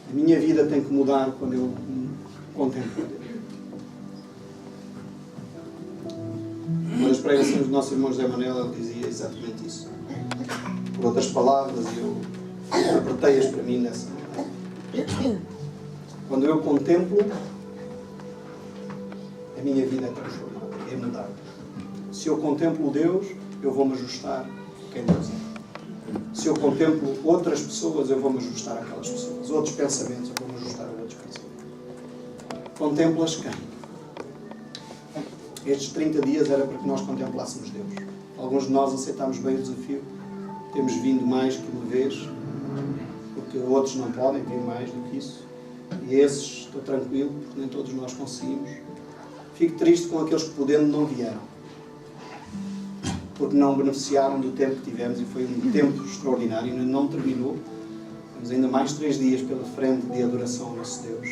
A minha vida tem que mudar quando eu contemplo Deus. Uma das pregações do nosso irmão José Manuel, ele dizia exatamente isso. Por outras palavras, eu interpretei-as para mim dessa maneira. Quando eu contemplo, a minha vida é transformada, é mudada. Se eu contemplo Deus, eu vou-me ajustar a quem Deus é. Se eu contemplo outras pessoas, eu vou-me ajustar àquelas pessoas. Outros pensamentos, eu vou-me ajustar a outros pensamentos. Contemplas quem? Estes 30 dias era para que nós contemplássemos Deus. Alguns de nós aceitámos bem o desafio. Temos vindo mais que uma vez, porque outros não podem vir mais do que isso. E esses, estou tranquilo, porque nem todos nós conseguimos. Fico triste com aqueles que, podendo, não vieram. Porque não beneficiaram do tempo que tivemos, e foi um tempo extraordinário, e ainda não terminou. Temos ainda mais 3 dias pela frente de adoração ao nosso Deus.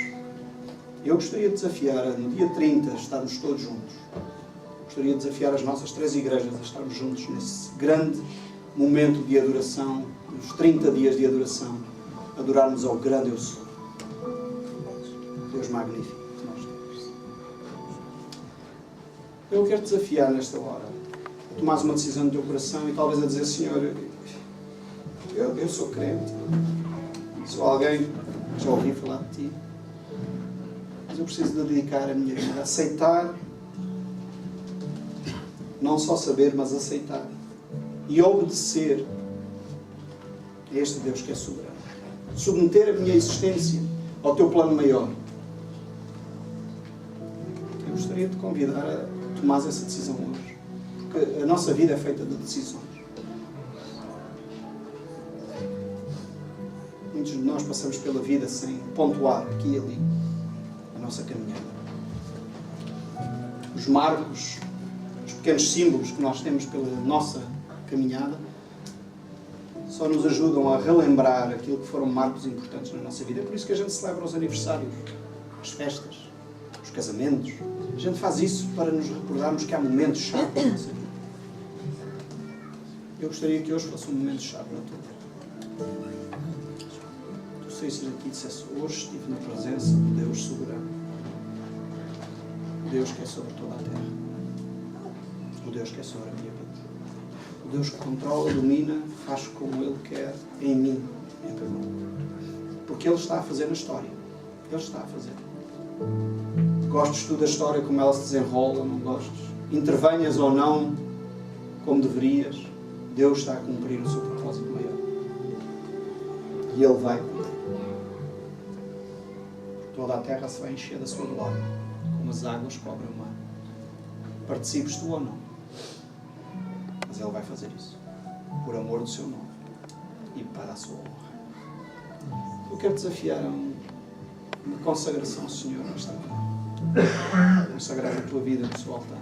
Eu gostaria de desafiar, no dia 30, estarmos todos juntos. Gostaria de desafiar as nossas 3 igrejas a estarmos juntos nesse grande momento de adoração, nos 30 dias de adoração, adorarmos ao grande Eu Sou. Deus magnífico que nós temos. Eu quero te desafiar nesta hora a tomares uma decisão no teu coração e talvez a dizer: Senhor, eu sou crente, sou alguém que já ouvi falar de Ti, mas eu preciso de dedicar a minha vida a aceitar, não só saber, mas aceitar e obedecer a este Deus que é soberano. Submeter a minha existência ao Teu plano maior. Eu gostaria de te convidar a tomar essa decisão hoje, porque a nossa vida é feita de decisões. Muitos de nós passamos pela vida sem pontuar aqui e ali a nossa caminhada. Os marcos, os pequenos símbolos que nós temos pela nossa caminhada só nos ajudam a relembrar aquilo que foram marcos importantes na nossa vida. É por isso que a gente celebra os aniversários, as festas, os casamentos. A gente faz isso para nos recordarmos que há momentos-chave na nossa vida. Eu gostaria que hoje fosse um momento-chave na tua vida. Tu saísses daqui e dissesse: hoje estive na presença do Deus soberano. O Deus que é sobre toda a terra. O Deus que é sobre a minha vida. O Deus que controla, domina, faz como Ele quer em mim, em teu nome. Porque Ele está a fazer na história. Ele está a fazer. Gostes tu da história como ela se desenrola, não gostes? Intervenhas ou não, como deverias, Deus está a cumprir o seu propósito maior. E Ele vai cumprir. Toda a terra se vai encher da sua glória, como as águas cobrem o mar. Participes tu ou não, mas Ele vai fazer isso, por amor do seu nome e para a sua honra. Eu quero desafiar a uma consagração ao Senhor nesta manhã. Consagrar a tua vida no seu altar.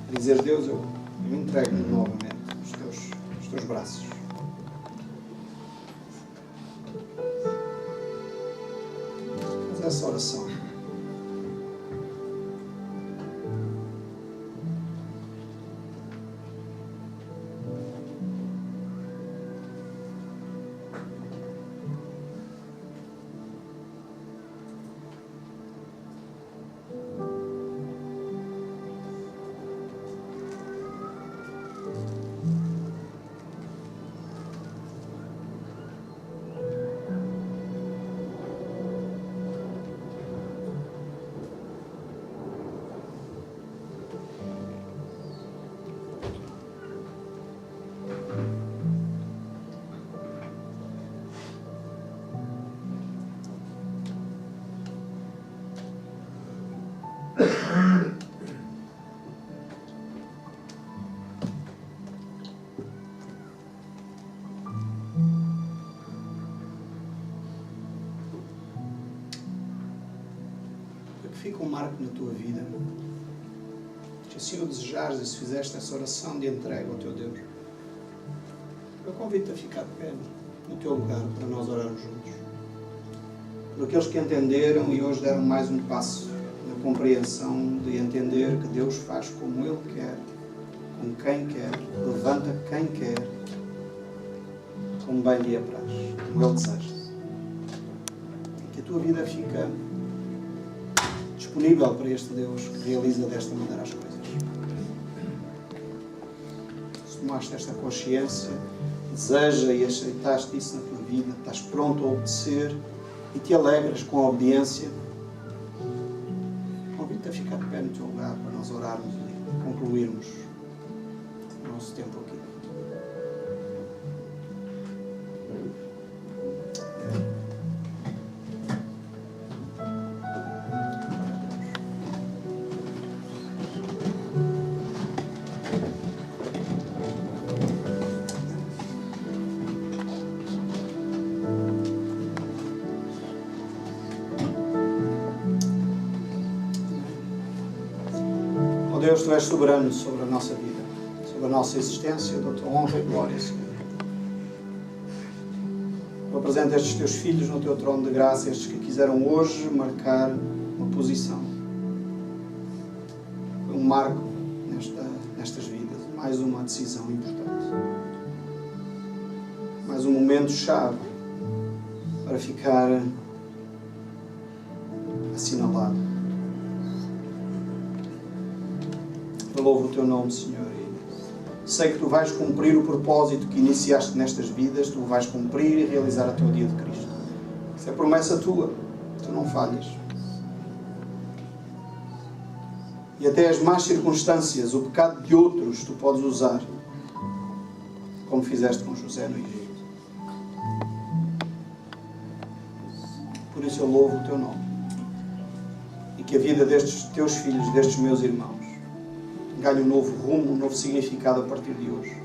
A dizer: Deus, eu entrego-me novamente os teus braços. Faz essa oração. Fica um marco na tua vida. Se assim o desejares e se fizeste essa oração de entrega ao teu Deus, eu convido-te a ficar de pé no teu lugar para nós orarmos juntos. Por aqueles que entenderam e hoje deram mais um passo na compreensão de entender que Deus faz como Ele quer, com quem quer, levanta quem quer, como bem lhe apraz, como Ele deseja. E que a tua vida fica disponível para este Deus que realiza desta maneira as coisas. Se tomaste esta consciência, deseja e aceitaste isso na tua vida, estás pronto a obedecer e te alegras com a obediência, convido-te a ficar de pé no teu lugar para nós orarmos e concluirmos o nosso tempo aqui. Deus, Tu és soberano sobre a nossa vida, sobre a nossa existência. Eu dou-Te honra e glória, Senhor. Eu apresento estes Teus filhos no Teu trono de graça, estes que quiseram hoje marcar uma posição. Foi um marco nestas vidas, mais uma decisão importante. Mais um momento-chave para ficar assinalado. Eu louvo o Teu nome, Senhor, e sei que Tu vais cumprir o propósito que iniciaste nestas vidas, Tu vais cumprir e realizar até o dia de Cristo. Isso é promessa Tua, Tu não falhas. E até as más circunstâncias, o pecado de outros, Tu podes usar, como fizeste com José no Egito. Por isso eu louvo o Teu nome. E que a vida destes Teus filhos, destes meus irmãos, ganhe um novo rumo, um novo significado a partir de hoje.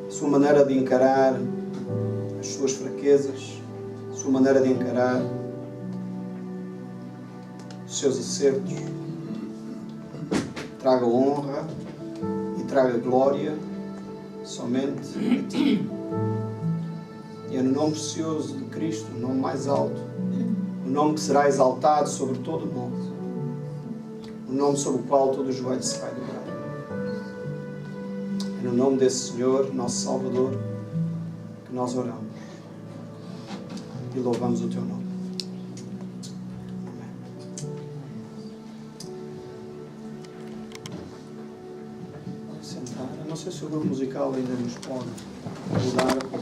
A sua maneira de encarar as suas fraquezas, a sua maneira de encarar os seus acertos, traga honra e traga glória somente a Ti. E é no nome precioso de Cristo, o nome mais alto, o nome que será exaltado sobre todo o nome, o nome sobre o qual todo o joelho se vai dobrar. É no nome desse Senhor, nosso Salvador, que nós oramos e louvamos o Teu nome. Amém. Sentar. Eu não sei se o grupo musical ainda nos pode ajudar.